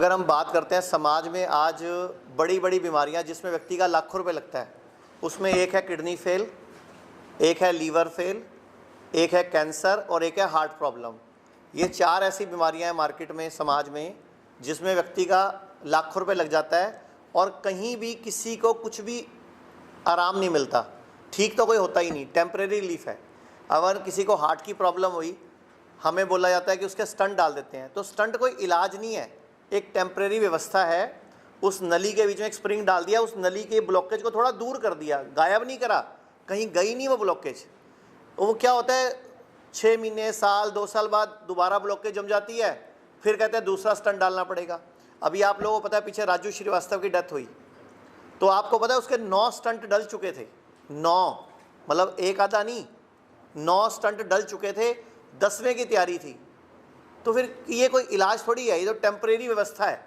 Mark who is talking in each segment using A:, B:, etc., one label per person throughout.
A: अगर हम बात करते हैं समाज में आज बड़ी बड़ी बीमारियां जिसमें व्यक्ति का लाखों रुपए लगता है, उसमें एक है किडनी फेल, एक है लीवर फेल, एक है कैंसर और एक है हार्ट प्रॉब्लम। ये 4 ऐसी बीमारियां हैं मार्केट में, समाज में, जिसमें व्यक्ति का लाखों रुपए लग जाता है और कहीं भी किसी को कुछ भी आराम नहीं मिलता, ठीक तो कोई होता ही नहीं, टेम्परेरी रिलीफ है। अगर किसी को हार्ट की प्रॉब्लम हुई, हमें बोला जाता है कि उसके स्टंट डाल देते हैं, तो स्टंट कोई इलाज नहीं है, एक टेम्परेरी व्यवस्था है। उस नली के बीच में एक स्प्रिंग डाल दिया, उस नली के ब्लॉकेज को थोड़ा दूर कर दिया, गायब नहीं करा, कहीं गई नहीं वो ब्लॉकेज। वो क्या होता है, 6 महीने, साल, 2 साल बाद दोबारा ब्लॉकेज जम जाती है, फिर कहते हैं दूसरा स्टंट डालना पड़ेगा। अभी आप लोगों को पता है पीछे राजू श्रीवास्तव की डेथ हुई, तो आपको पता है उसके 9 स्टंट डल चुके थे। 9 मतलब एक आधा नहीं, 9 स्टंट डल चुके थे, 10वें की तैयारी थी। तो फिर ये कोई इलाज थोड़ी है, ये तो टेम्परेरी व्यवस्था है।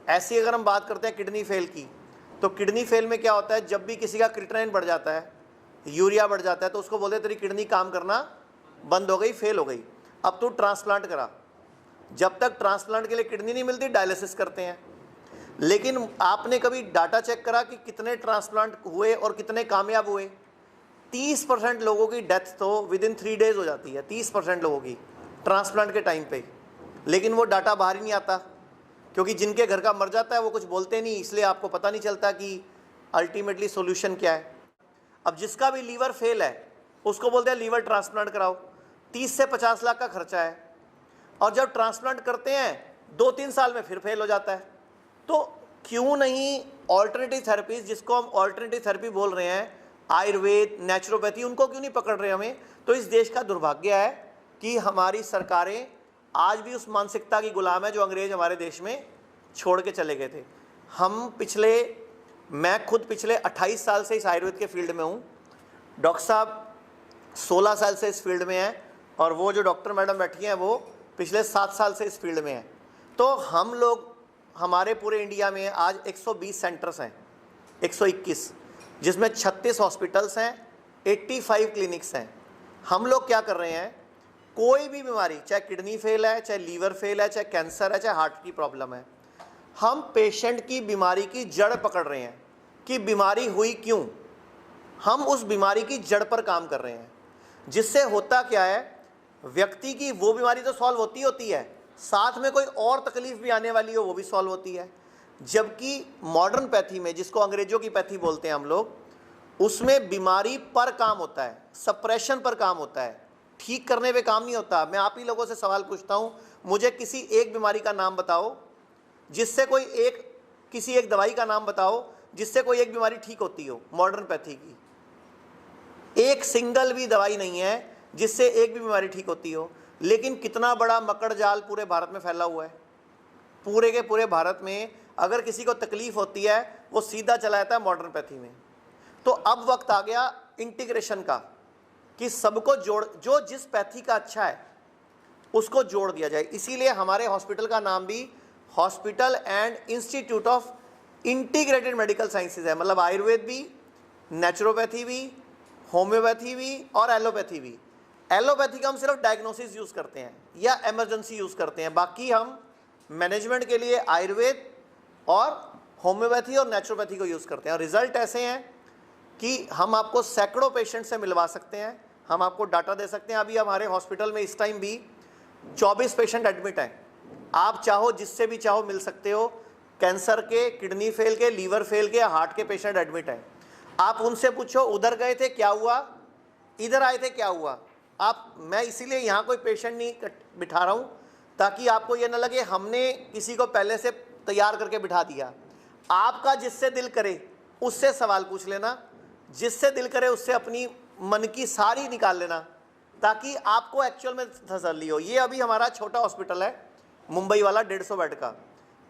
A: ऐसी अगर हम बात करते हैं किडनी फेल की, तो किडनी फेल में क्या होता है, जब भी किसी का क्रिएटिनिन बढ़ जाता है, यूरिया बढ़ जाता है, तो उसको बोलते हैं तेरी किडनी काम करना बंद हो गई, फेल हो गई, अब तू ट्रांसप्लांट करा। जब तक ट्रांसप्लांट के लिए किडनी नहीं मिलती, डायलिसिस करते हैं। लेकिन आपने कभी डाटा चेक करा कि कितने ट्रांसप्लांट हुए और कितने कामयाब हुए? 30% लोगों की डेथ तो विदिन 3 डेज हो जाती है, 30% लोगों की ट्रांसप्लांट के टाइम पे। लेकिन वो डाटा बाहर ही नहीं आता, क्योंकि जिनके घर का मर जाता है वो कुछ बोलते नहीं, इसलिए आपको पता नहीं चलता कि अल्टीमेटली सॉल्यूशन क्या है। अब जिसका भी लीवर फेल है, उसको बोलते हैं लीवर ट्रांसप्लांट कराओ, 30 से 50 लाख का खर्चा है, और जब ट्रांसप्लांट करते हैं 2-3 साल में फिर फेल हो जाता है। तो क्यों नहीं ऑल्टरनेटिव थेरेपीज, जिसको हम ऑल्टरनेटिव थेरेपी बोल रहे हैं, आयुर्वेद, नेचुरोपैथी, उनको क्यों नहीं पकड़ रहे हमें? तो इस देश का दुर्भाग्य है कि हमारी सरकारें आज भी उस मानसिकता की गुलाम है जो अंग्रेज हमारे देश में छोड़ के चले गए थे। मैं खुद पिछले 28 साल से इस आयुर्वेद के फील्ड में हूँ, डॉक्टर साहब 16 साल से इस फील्ड में हैं, और वो जो डॉक्टर मैडम बैठी हैं वो पिछले 7 साल से इस फील्ड में हैं। तो हम लोग, हमारे पूरे इंडिया में आज 120 सेंटर्स हैं, 121, जिसमें 36 हॉस्पिटल्स हैं, 85 क्लिनिक्स हैं। हम लोग क्या कर रहे हैं, कोई भी बीमारी, चाहे किडनी फेल है, चाहे लीवर फेल है, चाहे कैंसर है, चाहे हार्ट की प्रॉब्लम है, हम पेशेंट की बीमारी की जड़ पकड़ रहे हैं कि बीमारी हुई क्यों। हम उस बीमारी की जड़ पर काम कर रहे हैं, जिससे होता क्या है, व्यक्ति की वो बीमारी तो सॉल्व होती है, साथ में कोई और तकलीफ भी आने वाली हो वो भी सॉल्व होती है। जबकि मॉडर्न पैथी में, जिसको अंग्रेजों की पैथी बोलते हैं हम लोग, उसमें बीमारी पर काम होता है, सप्रेशन पर काम होता है, ठीक करने पे काम नहीं होता। मैं आप ही लोगों से सवाल पूछता हूँ, मुझे किसी एक बीमारी का नाम बताओ जिससे किसी एक दवाई का नाम बताओ जिससे कोई एक बीमारी ठीक होती हो। मॉडर्न पैथी की एक सिंगल भी दवाई नहीं है जिससे एक भी बीमारी ठीक होती हो। लेकिन कितना बड़ा मकड़ जाल पूरे भारत में फैला हुआ है। पूरे के पूरे भारत में अगर किसी को तकलीफ होती है, वो सीधा चला जाता है मॉडर्न पैथी में। तो अब वक्त आ गया इंटीग्रेशन का, कि सबको जो जिस पैथी का अच्छा है उसको जोड़ दिया जाए। इसीलिए हमारे हॉस्पिटल का नाम भी hospital and institute of integrated medical sciences है। मतलब आयुर्वेद भी, नेचुरोपैथी भी, होम्योपैथी भी और एलोपैथी भी। एलोपैथी का हम सिर्फ डायग्नोसिस यूज़ करते हैं या इमरजेंसी यूज़ करते हैं, बाकी हम मैनेजमेंट के लिए आयुर्वेद और होम्योपैथी और नेचुरोपैथी को यूज़ करते हैं। और रिजल्ट ऐसे हैं कि हम आपको सैकड़ों पेशेंट से मिलवा सकते हैं, हम आपको डाटा दे सकते हैं। अभी हमारे हॉस्पिटल में इस टाइम भी 24 पेशेंट एडमिट हैं। आप चाहो जिससे भी चाहो मिल सकते हो। कैंसर के, किडनी फेल के, लीवर फेल के, हार्ट के पेशेंट एडमिट हैं। आप उनसे पूछो उधर गए थे क्या हुआ, इधर आए थे क्या हुआ। मैं इसीलिए यहाँ कोई पेशेंट नहीं बिठा रहा हूँ ताकि आपको ये ना लगे हमने किसी को पहले से तैयार करके बिठा दिया। आपका जिससे दिल करे उससे सवाल पूछ लेना, जिससे दिल करे उससे अपनी मन की सारी निकाल लेना, ताकि आपको एक्चुअल में तसल्ली हो। ये अभी हमारा छोटा हॉस्पिटल है, मुंबई वाला 150 बेड का।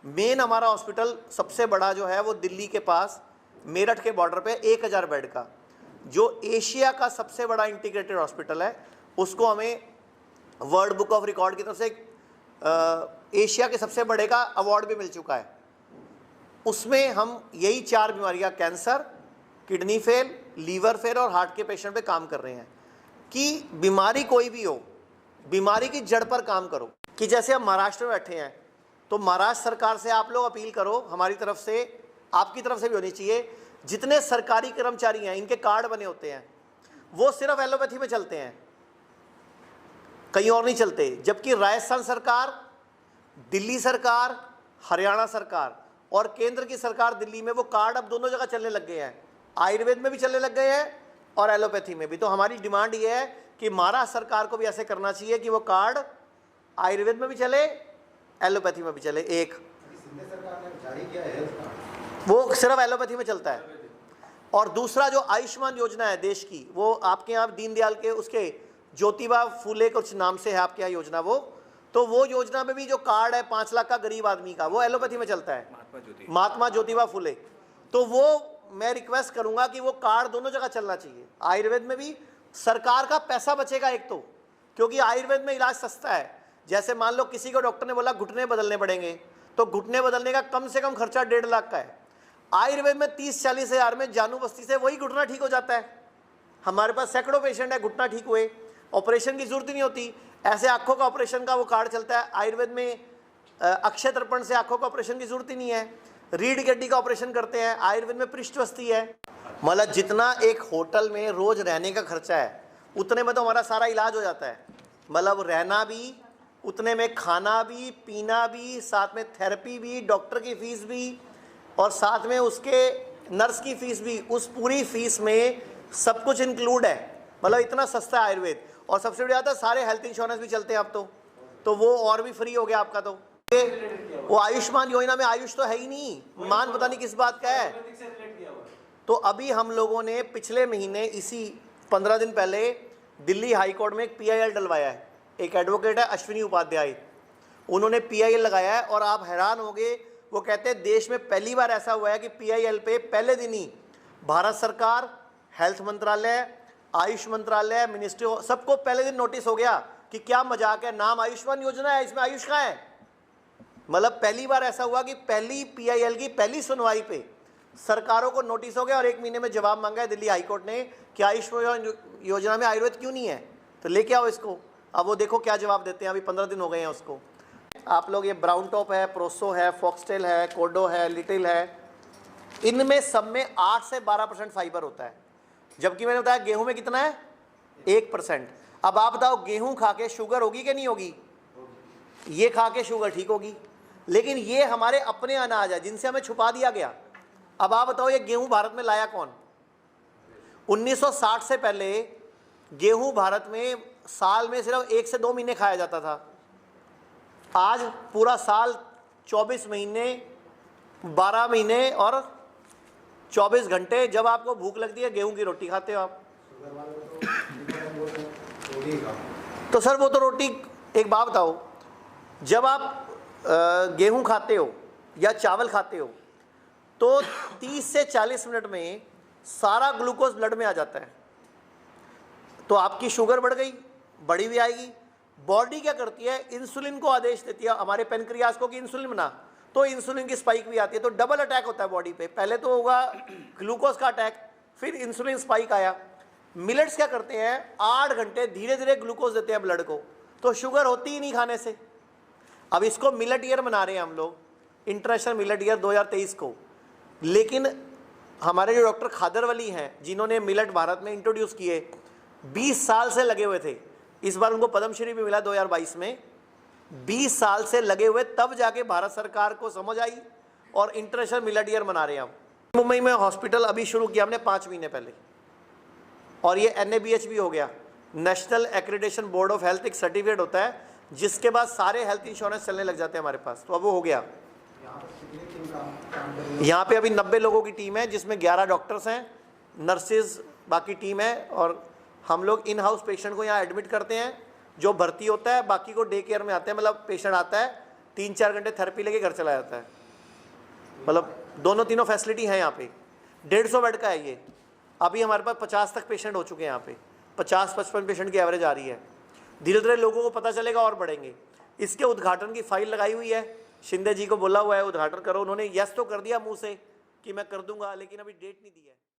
A: मेन हमारा हॉस्पिटल सबसे बड़ा जो है वो दिल्ली के पास मेरठ के बॉर्डर पे 1000 बेड का, जो एशिया का सबसे बड़ा इंटीग्रेटेड हॉस्पिटल है। उसको हमें वर्ल्ड बुक ऑफ रिकॉर्ड की तरफ से एशिया के सबसे बड़े का अवार्ड भी मिल चुका है। उसमें हम यही 4 बीमारियां, cancer, kidney fail, liver fail और हार्ट के पेशेंट पे काम कर रहे हैं। कि बीमारी कोई भी हो, बीमारी की जड़ पर काम करो। कि जैसे हम महाराष्ट्र में बैठे हैं, तो महाराष्ट्र सरकार से आप लोग अपील करो, हमारी तरफ से, आपकी तरफ से भी होनी चाहिए, जितने सरकारी कर्मचारी हैं इनके कार्ड बने होते हैं वो सिर्फ एलोपैथी में चलते हैं, कहीं और नहीं चलते। जबकि राजस्थान सरकार, दिल्ली सरकार, हरियाणा सरकार और केंद्र की सरकार दिल्ली में वो कार्ड अब दोनों जगह चलने लग गए हैं, आयुर्वेद में भी चलने लग गए हैं और एलोपैथी में भी। तो हमारी डिमांड ये है कि महाराष्ट्र सरकार को भी ऐसे करना चाहिए कि वो कार्ड आयुर्वेद में भी चले, एलोपैथी में भी चले। एक
B: सरकार ने जारी किया है
A: वो सिर्फ एलोपैथी में चलता है। और दूसरा जो आयुष्मान योजना है देश की, वो आपके यहाँ दीनदयाल के उसके ज्योतिबा फूले कुछ नाम से है आपके यहाँ योजना, वो योजना में भी जो कार्ड है 5 लाख का गरीब आदमी का, वो एलोपैथी में चलता है, महात्मा ज्योतिबा फूले। तो वो मैं रिक्वेस्ट करूंगा कि वो कार्ड दोनों जगह चलना चाहिए, आयुर्वेद में भी। सरकार का पैसा बचेगा एक तो, क्योंकि आयुर्वेद में इलाज सस्ता है। जैसे मान लो किसी को डॉक्टर ने बोला घुटने बदलने पड़ेंगे, तो घुटने बदलने का कम से कम खर्चा 1.5 लाख का है। आयुर्वेद में 30-40 हज़ार में जानू बस्ती से वही घुटना ठीक हो जाता है। हमारे पास सैकड़ों पेशेंट है, घुटना ठीक हुए, ऑपरेशन की जरूरत ही नहीं होती। ऐसे आंखों का ऑपरेशन का वो कार्ड चलता है आयुर्वेद में। अक्षय तर्पण से आंखों का ऑपरेशन की जरूरत ही नहीं है। रीढ़ की हड्डी का ऑपरेशन करते हैं, आयुर्वेद में पृष्ठवस्ती है। मतलब जितना एक होटल में रोज रहने का खर्चा है उतने में तो हमारा सारा इलाज हो जाता है। मतलब रहना भी उतने में, खाना भी, पीना भी, साथ में थेरेपी भी, डॉक्टर की फीस भी और साथ में उसके नर्स की फीस भी, उस पूरी फीस में सब कुछ इंक्लूड है। मतलब इतना सस्ता है आयुर्वेद। और सबसे बड़ी बात है सारे हेल्थ इंश्योरेंस भी चलते हैं अब तो वो और भी फ्री हो गया आपका। तो वो आयुष्मान योजना में आयुष तो है ही नहीं, मान पता नहीं किस बात का है। तो अभी हम लोगों ने पिछले महीने इसी 15 दिन पहले दिल्ली हाई कोर्ट में एक PIL डलवाया है। एक एडवोकेट है अश्विनी उपाध्याय, उन्होंने PIL लगाया है। और आप हैरान होंगे, वो कहते हैं देश में पहली बार ऐसा हुआ है कि PIL पे पहले दिन ही भारत सरकार, हेल्थ मंत्रालय, आयुष मंत्रालय, मिनिस्ट्री, सबको पहले दिन नोटिस हो गया कि क्या मजाक है, नाम आयुष्मान योजना है, इसमें आयुष कहाँ है। मतलब पहली बार ऐसा हुआ कि पहली PIL की पहली सुनवाई पे सरकारों को नोटिस हो गया और 1 महीने में जवाब मांगा है दिल्ली हाईकोर्ट ने कि आयुष्मान योजना में आयुर्वेद क्यों नहीं है, तो लेके आओ इसको। अब वो देखो क्या जवाब देते हैं। अभी 15 दिन हो गए हैं उसको। आप लोग ये ब्राउन टॉप है, प्रोसो है, फॉक्सटेल है, कोडो है, लिटिल है, इनमें सब में 8 से 12% फाइबर होता है। जबकि मैंने बताया गेहूं में कितना है, 1%। अब आप बताओ गेहूं खा के शुगर होगी कि नहीं होगी? ये खा के शुगर ठीक होगी, लेकिन ये हमारे अपने अनाज है जिनसे हमें छुपा दिया गया। अब आप बताओ ये गेहूं भारत में लाया कौन? 1960 से पहले गेहूं भारत में साल में सिर्फ 1 से 2 महीने खाया जाता था। आज पूरा साल 24 महीने, 12 महीने और 24 घंटे जब आपको भूख लगती है गेहूं की रोटी खाते हो आप। तो सर वो तो रोटी, एक बात बताओ, जब आप गेहूं खाते हो या चावल खाते हो तो 30 से 40 मिनट में सारा ग्लूकोज ब्लड में आ जाता है। तो आपकी शुगर बढ़ गई, बढ़ी भी आएगी। बॉडी क्या करती है, इंसुलिन को आदेश देती है हमारे पेनक्रियास को कि इंसुलिन बना, तो इंसुलिन की स्पाइक भी आती है। तो डबल अटैक होता है बॉडी पे। पहले तो होगा ग्लूकोज का अटैक, फिर इंसुलिन स्पाइक आया। मिलेट्स क्या करते हैं, 8 घंटे धीरे धीरे ग्लूकोज देते हैं ब्लड को, तो शुगर होती ही नहीं खाने से। अब इसको मिलेट ईयर मना रहे हैं हम लोग, इंटरनेशनल मिलेट ईयर 2023 को। लेकिन हमारे जो डॉक्टर खादरवली हैं जिन्होंने मिलेट भारत में इंट्रोड्यूस किए, 20 साल से लगे हुए थे। इस बार उनको पद्मश्री भी मिला 2022 में। 20 साल से लगे हुए, तब जाके भारत सरकार को समझ आई और इंटरनेशनल मिलेट ईयर मना रहे हैं हम। मुंबई में हॉस्पिटल अभी शुरू किया हमने 5 महीने पहले, और ये NABH भी हो गया, national accreditation board of health. एक सर्टिफिकेट होता है जिसके बाद सारे हेल्थ इंश्योरेंस चलने लग जाते हैं हमारे पास। तो अब वो हो गया। यहाँ पे अभी 90 लोगों की टीम है जिसमें 11 डॉक्टर्स हैं, नर्सेज बाकी टीम है। और हम लोग इन हाउस पेशेंट को यहाँ एडमिट करते हैं, जो भर्ती होता है बाकी को डे केयर में आते हैं। मतलब पेशेंट आता है 3-4 घंटे थेरेपी लेके घर चला जाता है। मतलब दोनों तीनों फैसिलिटी है यहाँ पे। 150 बेड का है ये। अभी हमारे पास 50 तक पेशेंट हो चुके हैं यहाँ पे, 50-55 पेशेंट की एवरेज आ रही है। धीरे धीरे लोगों को पता चलेगा और बढ़ेंगे। इसके उद्घाटन की फाइल लगाई हुई है, शिंदे जी को बोला हुआ है उद्घाटन करो। उन्होंने यस तो कर दिया मुंह से कि मैं कर दूंगा, लेकिन अभी डेट नहीं दी है।